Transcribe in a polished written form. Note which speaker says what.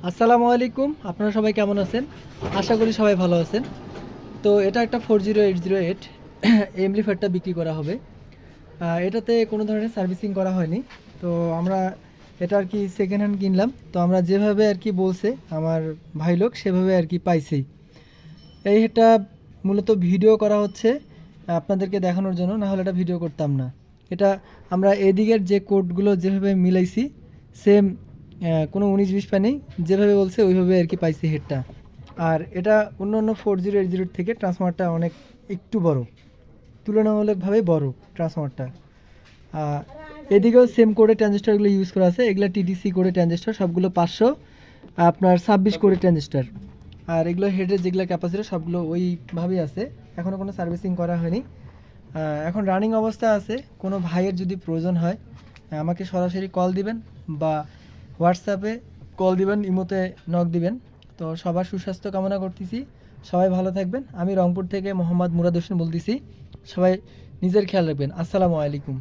Speaker 1: আসসালামু আলাইকুম, আপনারা সবাই কেমন আছেন? আশা করি সবাই ভালো আছেন। তো এটা একটা 40808 এমপ্লিফায়ারটা বিক্রি করা হবে। এটাতে কোনো ধরনের সার্ভিসিং করা হয়নি। তো আমরা এটা আর কি সেকেন্ড হ্যান্ড কিনলাম। তো আমরা যেভাবে আর কি বলছে আমার ভাই লোক সেভাবে আর কি পাইছি। এই হেডটা মূলত ভিডিও করা হচ্ছে আপনাদেরকে দেখানোর জন্য, না হলে এটা ভিডিও করতাম না। এটা আমরা এদিকের যে কোডগুলো যেভাবে মিলাইছি সেম, কোনো 19-20 পা নেই, যেভাবে বলছে ওইভাবে আর কি পাইছি হেডটা। আর এটা অন্য অন্য 4080 থেকে ট্রান্সফরমারটা অনেক একটু বড়, তুলনামূলকভাবে বড় ট্রান্সফরমারটা। এদিকেও সেম কোডে ট্রানজিস্টারগুলো ইউজ করা আছে, এগুলো টিডিসি কোডে ট্রানজিস্টার, সবগুলো 500 আপনার 26 কোডে ট্রানজিস্টার। আর এগুলো হেডের যেগুলো ক্যাপাসিটি সবগুলো ওইভাবেই আছে, এখনও কোনো সার্ভিসিং করা হয়নি। এখন রানিং অবস্থা আছে। কোনো ভাইয়ের যদি প্রয়োজন হয় আমাকে সরাসরি কল দিবেন বা হোয়াটসঅ্যাপে কল দিবেন, ইমোতে নক দিবেন। তো সবার সুস্বাস্থ্য কামনা করতেছি, সবাই ভালো থাকবেন। আমি রংপুর থেকে মোহাম্মদ মুরাদ হোসেন বলতেছি। সবাই নিজের খেয়াল রাখবেন। আসসালামু আলাইকুম।